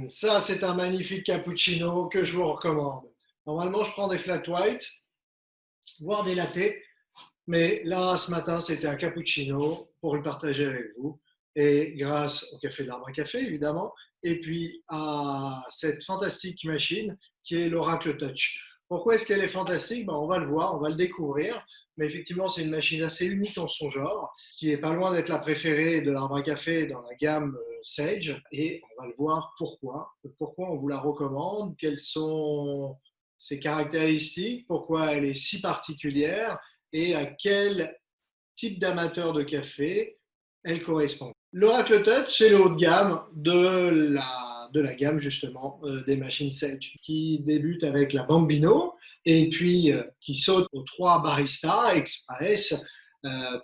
Ça, c'est un magnifique cappuccino que je vous recommande. Normalement, je prends des flat white, voire des lattés, mais là, ce matin, c'était un cappuccino pour le partager avec vous. Et grâce au café de l'Arbre à Café, évidemment, et puis à cette fantastique machine qui est l'Oracle Touch. Pourquoi est-ce qu'elle est fantastique? On va le voir, on va le découvrir. Mais effectivement, c'est une machine assez unique en son genre, qui est pas loin d'être la préférée de l'Arbre à Café dans la gamme Sage. Et on va le voir pourquoi on vous la recommande, quelles sont ses caractéristiques, pourquoi elle est si particulière et à quel type d'amateur de café elle correspond. L'Oracle Touch, c'est le haut de gamme de la gamme justement des machines Sage, qui débute avec la Bambino et puis qui saute aux trois Barista, Express,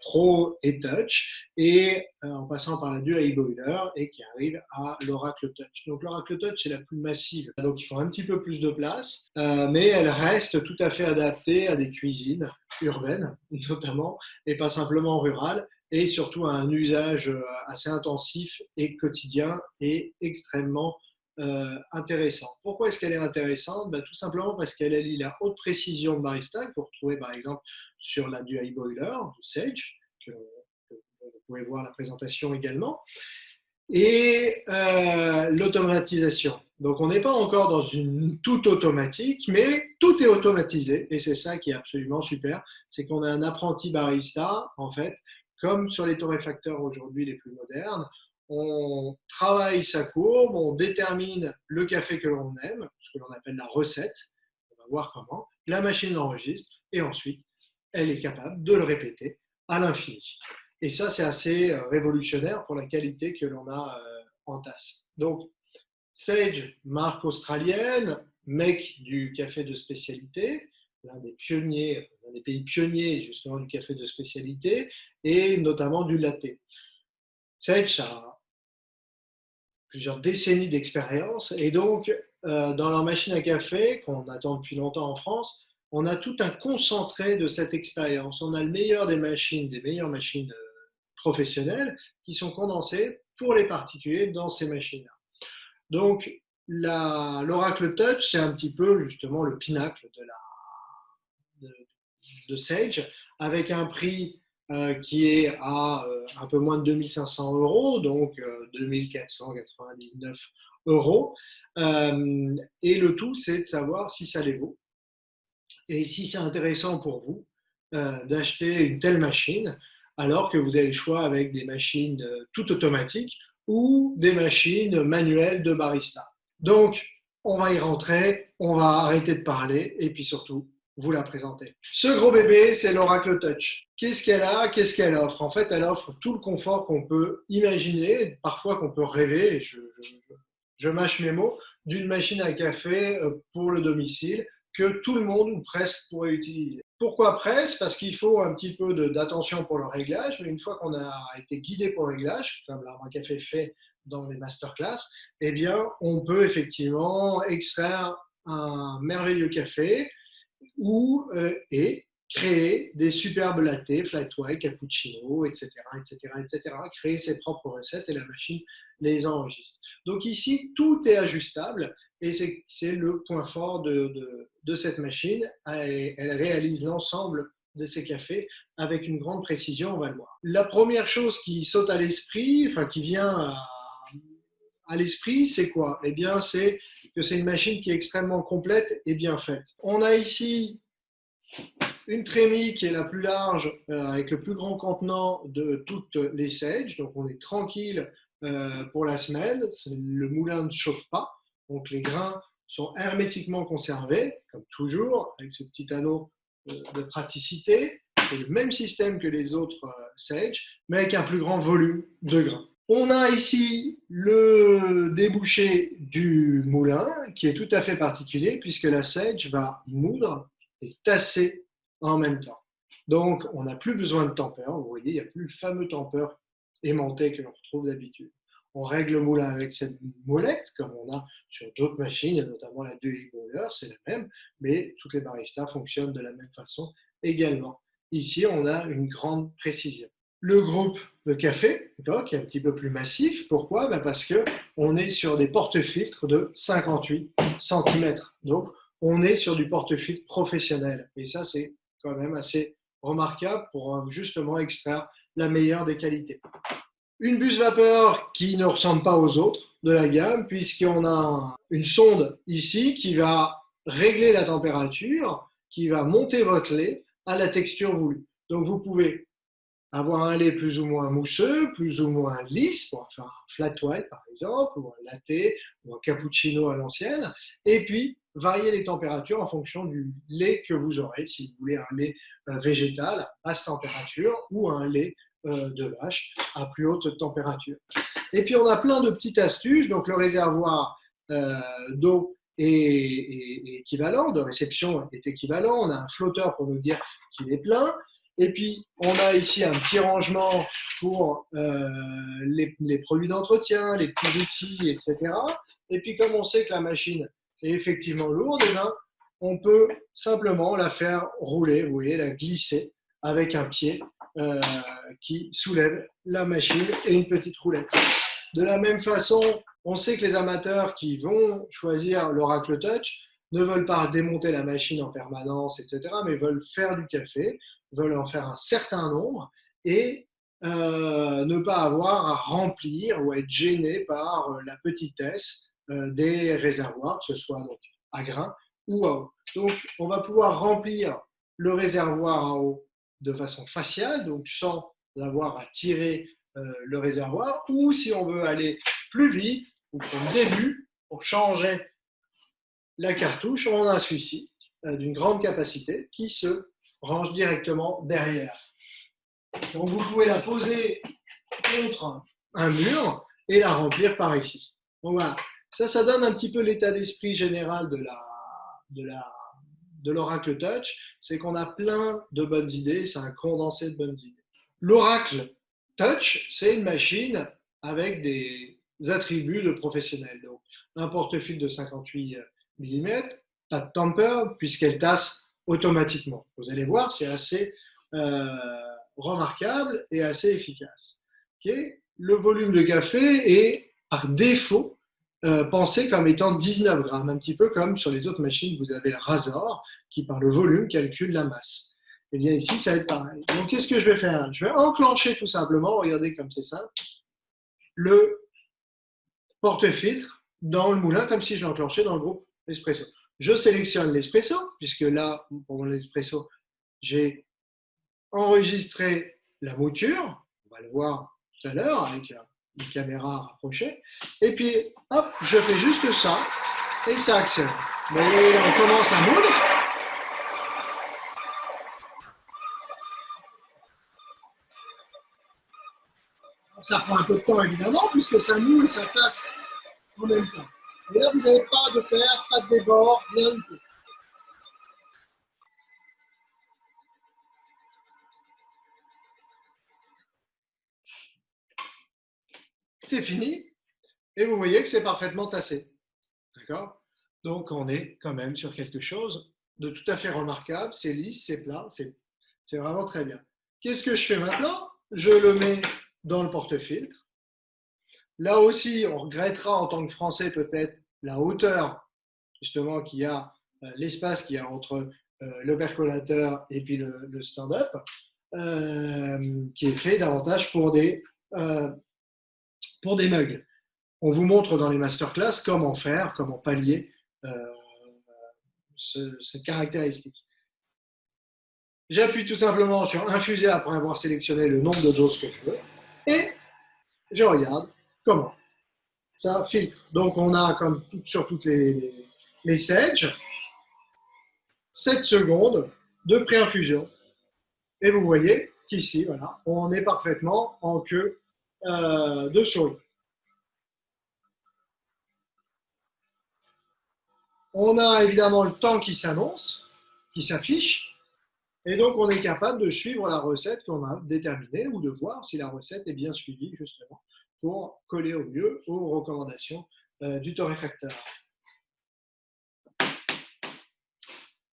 Pro et Touch, et en passant par la Dual Boiler et qui arrive à l'Oracle Touch. Donc l'Oracle Touch est la plus massive, donc il faut un petit peu plus de place, mais elle reste tout à fait adaptée à des cuisines urbaines notamment, et pas simplement rurales, et surtout à un usage assez intensif et quotidien et extrêmement intéressant. Pourquoi est-ce qu'elle est intéressante? Tout simplement parce qu'elle allie la haute précision de barista, que vous retrouvez par exemple sur la Dual Boiler de Sage, que vous pouvez voir la présentation également, et l'automatisation. Donc on n'est pas encore dans une toute automatique, mais tout est automatisé, et c'est ça qui est absolument super, c'est qu'on a un apprenti barista, en fait, comme sur les torréfacteurs aujourd'hui les plus modernes. On travaille sa courbe, on détermine le café que l'on aime, ce que l'on appelle la recette, on va voir comment, la machine l'enregistre, et ensuite, elle est capable de le répéter à l'infini. Et ça, c'est assez révolutionnaire pour la qualité que l'on a en tasse. Donc, Sage, marque australienne, mec du café de spécialité, l'un des pionniers, l'un des pays pionniers justement du café de spécialité et notamment du latte. Sage a plusieurs décennies d'expérience et donc dans leur machine à café qu'on attend depuis longtemps en France, on a tout un concentré de cette expérience. On a le meilleur des meilleures machines professionnelles qui sont condensées pour les particuliers dans ces machines-là. Donc, l'Oracle Touch, c'est un petit peu justement le pinacle de Sage, avec un prix qui est à un peu moins de 2500 euros, donc 2499 euros. Et le tout, c'est de savoir si ça les vaut et si c'est intéressant pour vous d'acheter une telle machine, alors que vous avez le choix avec des machines tout automatiques ou des machines manuelles de barista. Donc, on va y rentrer, on va arrêter de parler et puis surtout, vous la présenter. Ce gros bébé, c'est l'Oracle Touch. Qu'est-ce qu'elle a? Qu'est-ce qu'elle offre? En fait, elle offre tout le confort qu'on peut imaginer, parfois qu'on peut rêver, je mâche mes mots, d'une machine à café pour le domicile que tout le monde ou presque pourrait utiliser. Pourquoi presque? Parce qu'il faut un petit peu d'attention pour le réglage, mais une fois qu'on a été guidé pour le réglage, comme l'Arbre à Café fait dans les masterclass, eh bien, on peut effectivement extraire un merveilleux café ou et créer des superbes lattés, flat white, cappuccino, etc., etc., etc., créer ses propres recettes et la machine les enregistre. Donc ici, tout est ajustable et c'est le point fort de cette machine. Elle réalise l'ensemble de ces cafés avec une grande précision, on va le voir. La première chose qui saute à l'esprit, enfin qui vient à l'esprit, c'est quoi? Eh bien, c'est que c'est une machine qui est extrêmement complète et bien faite. On a ici une trémie qui est la plus large avec le plus grand contenant de toutes les Sage. Donc on est tranquille pour la semaine. Le moulin ne chauffe pas. Donc les grains sont hermétiquement conservés, comme toujours, avec ce petit anneau de praticité. C'est le même système que les autres Sage, mais avec un plus grand volume de grains. On a ici le débouché du moulin qui est tout à fait particulier puisque la Sage va moudre et tasser en même temps. Donc, on n'a plus besoin de tampeur. Vous voyez, il n'y a plus le fameux tampeur aimanté que l'on retrouve d'habitude. On règle le moulin avec cette molette, comme on a sur d'autres machines, notamment la Dual Boiler, c'est la même, mais toutes les baristas fonctionnent de la même façon également. Ici, on a une grande précision. le groupe de café, qui est un petit peu plus massif. Pourquoi? Parce qu'on est sur des porte-filtres de 58 cm. Donc, on est sur du porte-filtre professionnel. Et ça, c'est quand même assez remarquable pour justement extraire la meilleure des qualités. Une buse vapeur qui ne ressemble pas aux autres de la gamme, puisqu'on a une sonde ici qui va régler la température, qui va monter votre lait à la texture voulue. Donc vous pouvez avoir un lait plus ou moins mousseux, plus ou moins lisse, pour faire un flat white par exemple, ou un latte, ou un cappuccino à l'ancienne, et puis varier les températures en fonction du lait que vous aurez, si vous voulez un lait végétal à basse température ou un lait de vache à plus haute température. Et puis on a plein de petites astuces, donc le réservoir d'eau est équivalent, de réception est équivalent, on a un flotteur pour nous dire qu'il est plein, et puis on a ici un petit rangement pour les produits d'entretien, les petits outils, etc. Et puis comme on sait que la machine est effectivement lourde, eh ben, on peut simplement la faire rouler, vous voyez, la glisser avec un pied qui soulève la machine et une petite roulette. De la même façon, on sait que les amateurs qui vont choisir l'Oracle Touch ne veulent pas démonter la machine en permanence, etc., mais veulent faire du café, veulent en faire un certain nombre et ne pas avoir à remplir ou à être gêné par la petitesse des réservoirs, que ce soit donc à grains ou à eau. Donc, on va pouvoir remplir le réservoir à eau de façon faciale, donc sans avoir à tirer le réservoir, ou si on veut aller plus vite, ou pour le début, pour changer la cartouche, on a celui-ci d'une grande capacité qui se range directement derrière. Donc vous pouvez la poser contre un mur et la remplir par ici. Donc voilà, ça donne un petit peu l'état d'esprit général de l'Oracle Touch, c'est qu'on a plein de bonnes idées, c'est un condensé de bonnes idées. L'Oracle Touch, c'est une machine avec des attributs de professionnel. Donc, un porte-fil de 58 mm, pas de tamper, puisqu'elle tasse automatiquement. Vous allez voir, c'est assez remarquable et assez efficace. Okay. Le volume de café est, par défaut, pensé comme étant 19 grammes, un petit peu comme sur les autres machines, vous avez le Razor qui, par le volume, calcule la masse. Et bien ici, ça va être pareil. Donc, qu'est-ce que je vais faire? Je vais enclencher tout simplement, regardez comme c'est simple, le porte-filtre dans le moulin, comme si je l'enclenchais dans le groupe espresso. Je sélectionne l'espresso, puisque là, pour l'espresso, j'ai enregistré la mouture. On va le voir tout à l'heure avec une caméra rapprochée. Et puis, hop, je fais juste ça et ça accélère. Vous voyez, on commence à moudre. Ça prend un peu de temps évidemment, puisque ça moule et ça tasse en même temps. Et là, vous n'avez pas de perte, pas de débord, rien du tout. C'est fini, et vous voyez que c'est parfaitement tassé. D'accord? Donc, on est quand même sur quelque chose de tout à fait remarquable. C'est lisse, c'est plat, c'est vraiment très bien. Qu'est-ce que je fais maintenant? Je le mets dans le porte-filtre. Là aussi, on regrettera en tant que Français peut-être la hauteur, justement, qu'il y a, l'espace qu'il y a entre le percolateur et puis le stand-up, qui est fait davantage pour des mugs. On vous montre dans les masterclass comment faire, comment pallier cette caractéristique. J'appuie tout simplement sur infuser après avoir sélectionné le nombre de doses que je veux et je regarde comment ça filtre. Donc on a comme sur toutes les Sage 7 secondes de pré-infusion. Et vous voyez qu'ici, voilà, on est parfaitement en queue de souris. On a évidemment le temps qui s'annonce, qui s'affiche, et donc on est capable de suivre la recette qu'on a déterminée ou de voir si la recette est bien suivie justement pour coller au mieux aux recommandations du torréfacteur.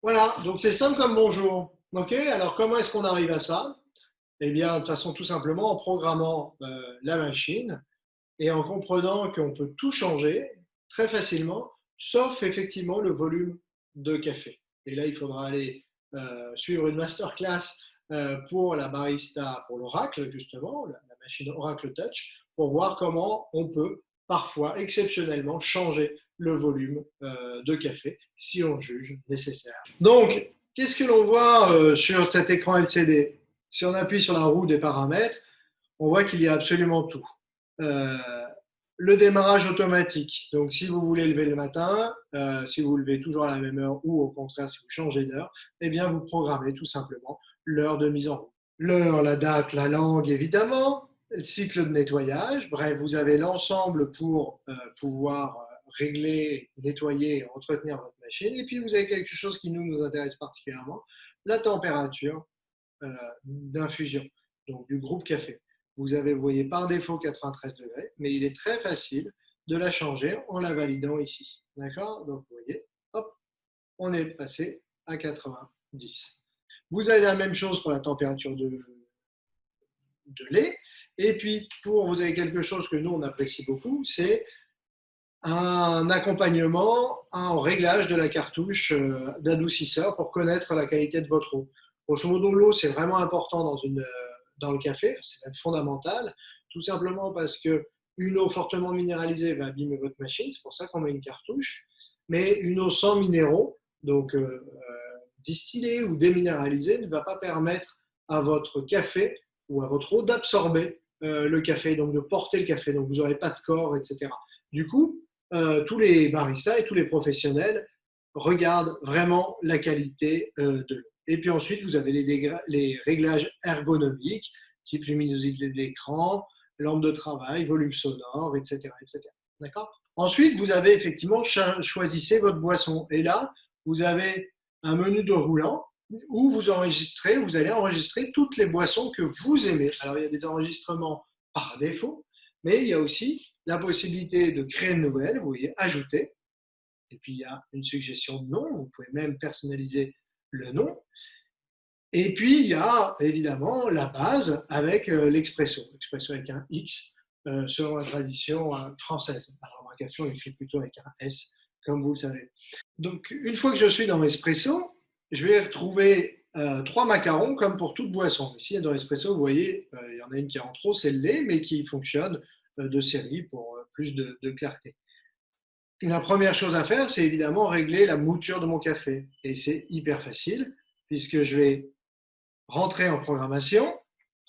Voilà, donc c'est simple comme bonjour. Ok, alors comment est-ce qu'on arrive à ça? Eh bien, de toute façon, tout simplement en programmant la machine et en comprenant qu'on peut tout changer très facilement, sauf effectivement le volume de café. Et là, il faudra aller suivre une masterclass pour la barista, pour l'Oracle, justement, la machine Oracle Touch, pour voir comment on peut parfois, exceptionnellement, changer le volume de café si on juge nécessaire. Donc, qu'est-ce que l'on voit sur cet écran LCD? Si on appuie sur la roue des paramètres, on voit qu'il y a absolument tout. Euh, le démarrage automatique. Donc, si vous voulez lever le matin, si vous levez toujours à la même heure ou au contraire, si vous changez d'heure, eh bien, vous programmez tout simplement l'heure de mise en route. L'heure, la date, la langue, évidemment, le cycle de nettoyage. Bref, vous avez l'ensemble pour pouvoir régler, nettoyer, entretenir votre machine. Et puis, vous avez quelque chose qui nous intéresse particulièrement, la température d'infusion, donc du groupe café. Vous voyez, par défaut 93 degrés, mais il est très facile de la changer en la validant ici. D'accord? Donc, vous voyez, hop, on est passé à 90. Vous avez la même chose pour la température de lait. Et puis, vous avez quelque chose que nous, on apprécie beaucoup, c'est un accompagnement, un réglage de la cartouche d'adoucisseur pour connaître la qualité de votre eau. Grosso modo, l'eau, c'est vraiment important dans le café, c'est même fondamental, tout simplement parce qu'une eau fortement minéralisée va abîmer votre machine, c'est pour ça qu'on met une cartouche, mais une eau sans minéraux, donc distillée ou déminéralisée, ne va pas permettre à votre café ou à votre eau d'absorber le café, donc de porter le café, donc vous n'aurez pas de corps, etc. Du coup, tous les baristas et tous les professionnels regardent vraiment la qualité de l'eau. Et puis ensuite, vous avez les réglages ergonomiques, type luminosité de l'écran, lampe de travail, volume sonore, etc. etc. D'accord? Ensuite, vous avez effectivement choisissez votre boisson. Et là, vous avez un menu de roulant où vous allez enregistrer toutes les boissons que vous aimez. Alors, il y a des enregistrements par défaut, mais il y a aussi la possibilité de créer une nouvelle, vous voyez, ajouter. Et puis, il y a une suggestion de nom, vous pouvez même personnaliser le nom. Et puis, il y a évidemment la base avec l'expresso. L'expresso avec un X, selon la tradition française. Alors, un café, on écrit plutôt avec un S, comme vous le savez. Donc, une fois que je suis dans l'espresso, je vais retrouver 3 macarons comme pour toute boisson. Ici, dans l'espresso, vous voyez, il y en a une qui est en trop, c'est le lait, mais qui fonctionne de série pour plus de clarté. La première chose à faire, c'est évidemment régler la mouture de mon café. Et c'est hyper facile, puisque je vais rentrer en programmation,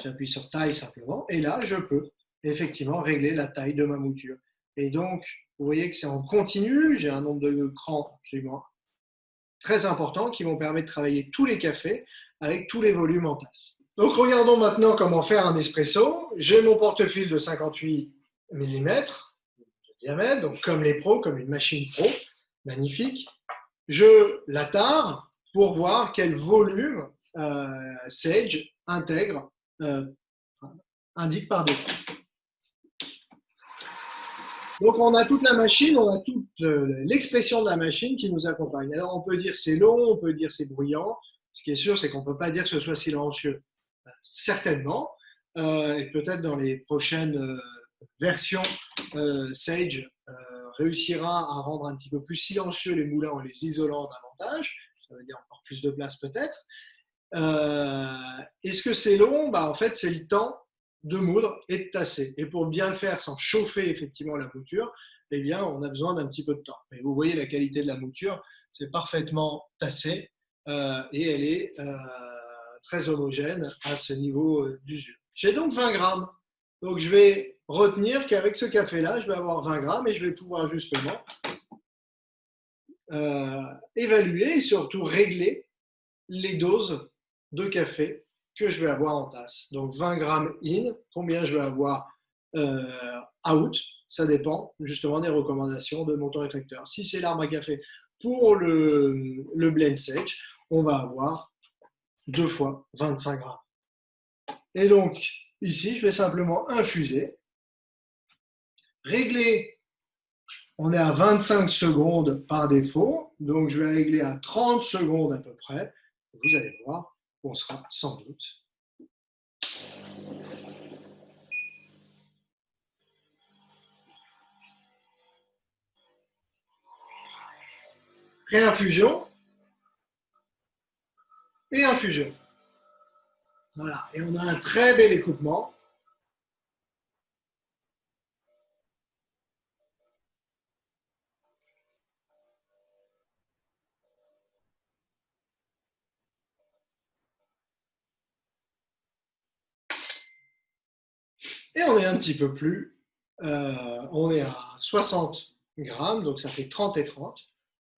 j'appuie sur taille simplement, et là, je peux effectivement régler la taille de ma mouture. Et donc, vous voyez que c'est en continu, j'ai un nombre de crans absolument très important qui vont permettre de travailler tous les cafés avec tous les volumes en tasse. Donc, regardons maintenant comment faire un espresso. J'ai mon portefeuille de 58 mm de diamètre, donc comme les pros, comme une machine pro, magnifique. Je la tare pour voir quel volume Sage intègre, indique par défaut. Donc, on a toute la machine, on a toute l'expression de la machine qui nous accompagne. Alors, on peut dire c'est long, on peut dire c'est bruyant. Ce qui est sûr, c'est qu'on ne peut pas dire que ce soit silencieux. Certainement, et peut-être dans les prochaines versions, Sage réussira à rendre un petit peu plus silencieux les moulins en les isolant davantage. Ça veut dire encore plus de place peut-être. Est-ce que c'est long? En fait, c'est le temps de moudre et de tasser. Et pour bien le faire sans chauffer effectivement la mouture, eh bien, on a besoin d'un petit peu de temps. Et vous voyez la qualité de la mouture, c'est parfaitement tassé et elle est très homogène à ce niveau d'usure. J'ai donc 20 grammes. Donc, je vais retenir qu'avec ce café-là, je vais avoir 20 grammes et je vais pouvoir justement évaluer et surtout régler les doses de café que je vais avoir en tasse. Donc 20 grammes in, combien je vais avoir out, ça dépend justement des recommandations de mon torréfacteur. Si c'est l'arbre à café pour le blend Sage, on va avoir 2 fois 25 grammes. Et donc ici, je vais simplement infuser, régler, on est à 25 secondes par défaut, donc je vais régler à 30 secondes à peu près. Vous allez voir, on sera sans doute Pré-infusion et infusion. Voilà, et on a un très bel écoupement. Et on est un petit peu plus, on est à 60 grammes, donc ça fait 30 et 30,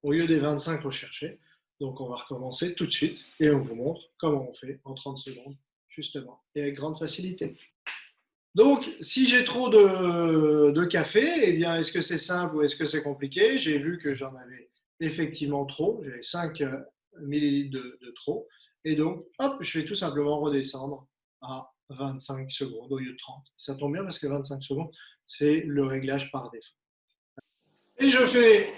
au lieu des 25 recherchés. Donc on va recommencer tout de suite et on vous montre comment on fait en 30 secondes, justement, et avec grande facilité. Donc, si j'ai trop de café, eh bien, est-ce que c'est simple ou est-ce que c'est compliqué? J'ai vu que j'en avais effectivement trop, j'avais 5 millilitres de trop, et donc, hop, je vais tout simplement redescendre à 25 secondes au lieu de 30. Ça tombe bien parce que 25 secondes, c'est le réglage par défaut. Et je fais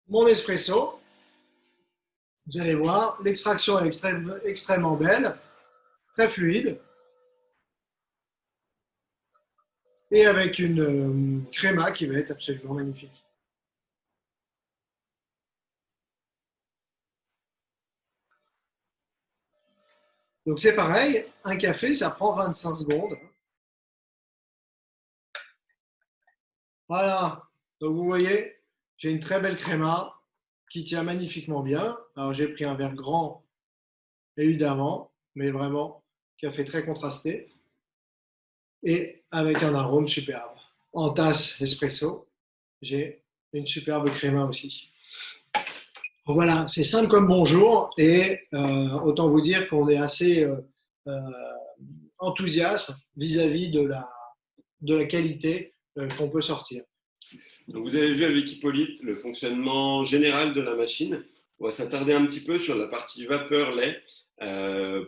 mon espresso. Vous allez voir, l'extraction est extrêmement belle, très fluide, et avec une créma qui va être absolument magnifique. Donc c'est pareil, un café, ça prend 25 secondes. Voilà, donc vous voyez, j'ai une très belle créma qui tient magnifiquement bien. Alors j'ai pris un verre grand, évidemment, mais vraiment, café très contrasté et avec un arôme superbe. En tasse espresso, j'ai une superbe créma aussi. Voilà, c'est simple comme bonjour et autant vous dire qu'on est assez euh, enthousiaste vis-à-vis de la qualité qu'on peut sortir. Donc vous avez vu avec Hippolyte le fonctionnement général de la machine. On va s'attarder un petit peu sur la partie vapeur-lait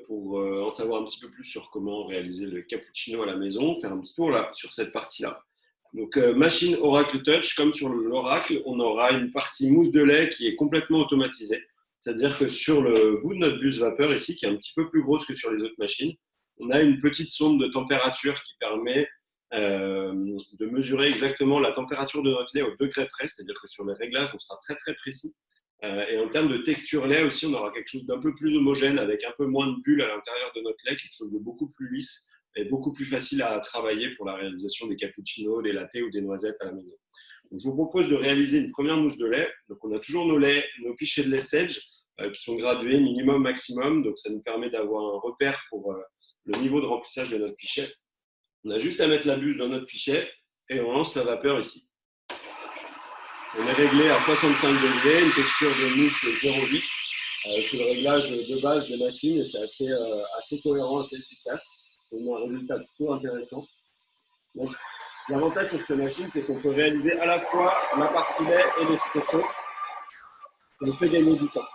pour en savoir un petit peu plus sur comment réaliser le cappuccino à la maison, faire un petit tour là sur cette partie-là. Donc machine Oracle Touch, comme sur l'Oracle, on aura une partie mousse de lait qui est complètement automatisée. C'est-à-dire que sur le bout de notre buse vapeur ici, qui est un petit peu plus grosse que sur les autres machines, on a une petite sonde de température qui permet de mesurer exactement la température de notre lait au degré près, c'est-à-dire que sur les réglages, on sera très très précis. Et en termes de texture lait aussi, on aura quelque chose d'un peu plus homogène avec un peu moins de bulles à l'intérieur de notre lait, quelque chose de beaucoup plus lisse et beaucoup plus facile à travailler pour la réalisation des cappuccinos, des lattés ou des noisettes à la maison. Donc, je vous propose de réaliser une première mousse de lait. Donc, on a toujours nos laits, nos pichets de lait Sage qui sont gradués minimum, maximum. Donc, ça nous permet d'avoir un repère pour le niveau de remplissage de notre pichet. On a juste à mettre la buse dans notre pichet et on lance la vapeur ici. On est réglé à 65 degrés, une texture de mousse de 0,8. C'est le réglage de base des machines et c'est assez cohérent, assez efficace. On a un résultat plutôt intéressant. Donc, l'avantage sur ces machines, c'est qu'on peut réaliser à la fois la partie lait et l'espresso. Ça nous fait gagner du temps.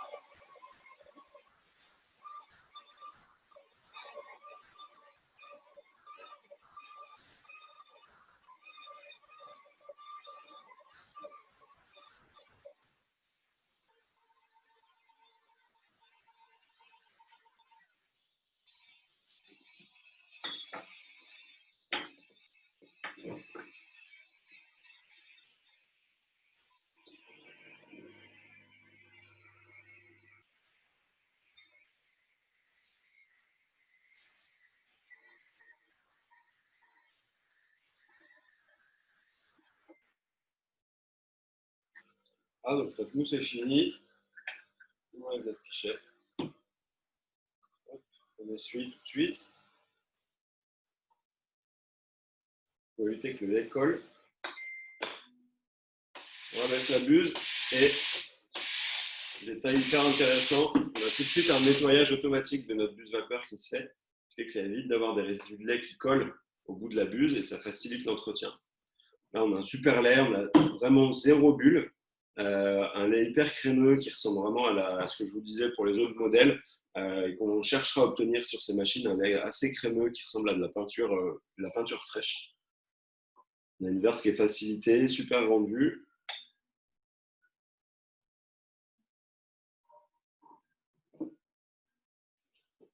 Ah, donc notre mousse est finie. On enlève notre pichet. On essuie tout de suite. Pour éviter que le lait colle. On ramasse la buse et détail hyper intéressant, on a tout de suite un nettoyage automatique de notre buse vapeur qui se fait, ce qui fait que ça évite d'avoir des résidus de lait qui collent au bout de la buse et ça facilite l'entretien. Là, on a un super lait, on a vraiment zéro bulle, un lait hyper crémeux qui ressemble vraiment à ce que je vous disais pour les autres modèles et qu'on cherchera à obtenir sur ces machines, un lait assez crémeux qui ressemble à de la peinture fraîche. On a une verse qui est facilitée, super rendue.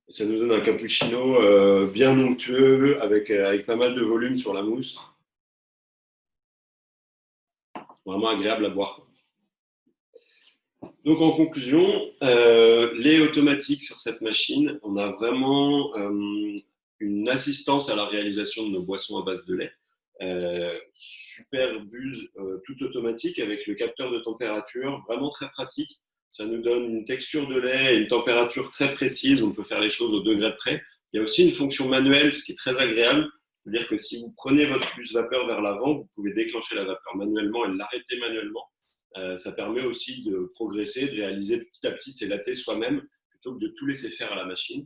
Et ça nous donne un cappuccino bien onctueux avec pas mal de volume sur la mousse. vraiment agréable à boire. Donc en conclusion, lait automatique sur cette machine, on a vraiment une assistance à la réalisation de nos boissons à base de lait. Super buse tout automatique avec le capteur de température, vraiment très pratique. Ça nous donne une texture de lait et une température très précise. On peut faire les choses au degré près. Il y a aussi une fonction manuelle, ce qui est très agréable. C'est-à-dire que si vous prenez votre buse vapeur vers l'avant, vous pouvez déclencher la vapeur manuellement et l'arrêter manuellement. Ça permet aussi de progresser, de réaliser petit à petit ses lattés soi-même plutôt que de tout laisser faire à la machine.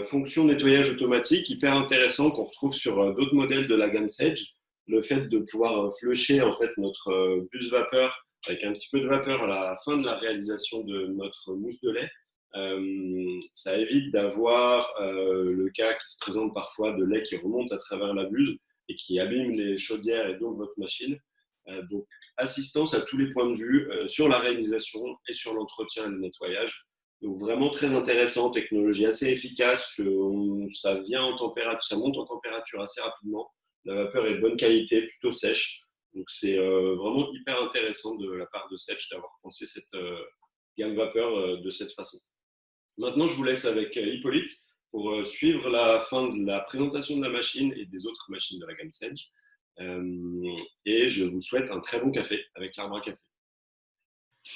Fonction nettoyage automatique, hyper intéressant qu'on retrouve sur d'autres modèles de la gamme Sage. Le fait de pouvoir flusher en fait, notre buse vapeur avec un petit peu de vapeur à la fin de la réalisation de notre mousse de lait. Ça évite d'avoir le cas qui se présente parfois de lait qui remonte à travers la buse et qui abîme les chaudières et donc votre machine. Donc, assistance à tous les points de vue sur la réalisation et sur l'entretien et le nettoyage. Donc, vraiment très intéressant, technologie assez efficace. Ça vient en température, ça monte en température assez rapidement. La vapeur est de bonne qualité, plutôt sèche. Donc, c'est vraiment hyper intéressant de la part de Sage d'avoir pensé cette gamme vapeur de cette façon. Maintenant, je vous laisse avec Hippolyte pour suivre la fin de la présentation de la machine et des autres machines de la gamme Sage. Et je vous souhaite un très bon café avec l'arbre à café.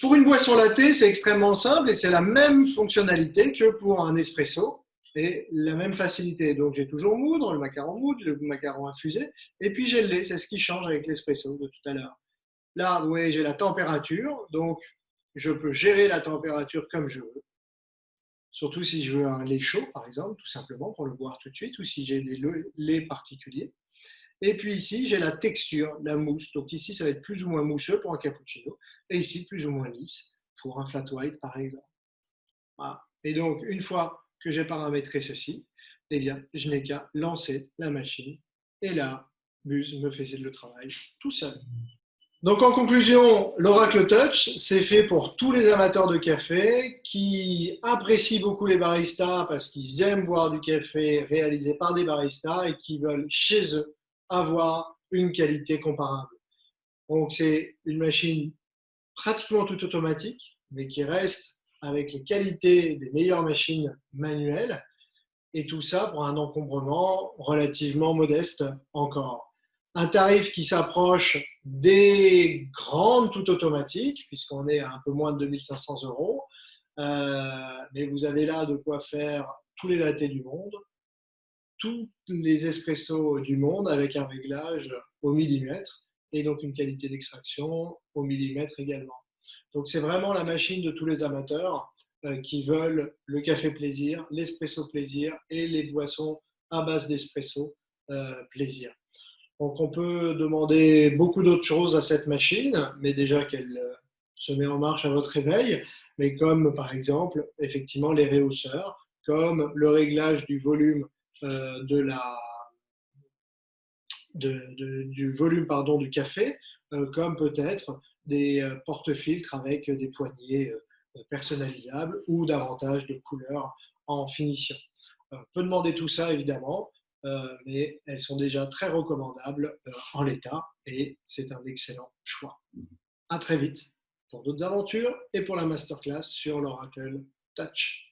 Pour une boisson latte, c'est extrêmement simple et c'est la même fonctionnalité que pour un espresso et la même facilité. Donc j'ai toujours moudre, le macaron infusé, et puis j'ai le lait, c'est ce qui change avec l'espresso de tout à l'heure. Là, vous voyez, j'ai la température, donc je peux gérer la température comme je veux. Surtout si je veux un lait chaud, par exemple, tout simplement pour le boire tout de suite, ou si j'ai des laits particuliers. Et puis ici, j'ai la texture, la mousse. Donc ici, ça va être plus ou moins mousseux pour un cappuccino. Et ici, plus ou moins lisse pour un flat white, par exemple. Voilà. Et donc, une fois que j'ai paramétré ceci, eh bien, je n'ai qu'à lancer la machine. Et la buse me fait le travail tout seul. Donc en conclusion, l'Oracle Touch, c'est fait pour tous les amateurs de café qui apprécient beaucoup les baristas parce qu'ils aiment boire du café réalisé par des baristas et qui veulent chez eux avoir une qualité comparable. Donc c'est une machine pratiquement tout automatique, mais qui reste avec les qualités des meilleures machines manuelles et tout ça pour un encombrement relativement modeste encore. Un tarif qui s'approche des grandes tout automatiques, puisqu'on est à un peu moins de 2 500 €. Mais vous avez là de quoi faire tous les lattés du monde, tous les espressos du monde avec un réglage au millimètre et donc une qualité d'extraction au millimètre également. Donc c'est vraiment la machine de tous les amateurs qui veulent le café plaisir, l'espresso plaisir et les boissons à base d'espresso plaisir. Donc on peut demander beaucoup d'autres choses à cette machine, mais déjà qu'elle se met en marche à votre réveil, mais comme par exemple effectivement les réhausseurs, comme le réglage du volume du volume du café, comme peut-être des porte-filtres avec des poignées personnalisables ou davantage de couleurs en finition. On peut demander tout ça évidemment, mais elles sont déjà très recommandables en l'état et c'est un excellent choix. À très vite pour d'autres aventures et pour la masterclass sur l'Oracle Touch.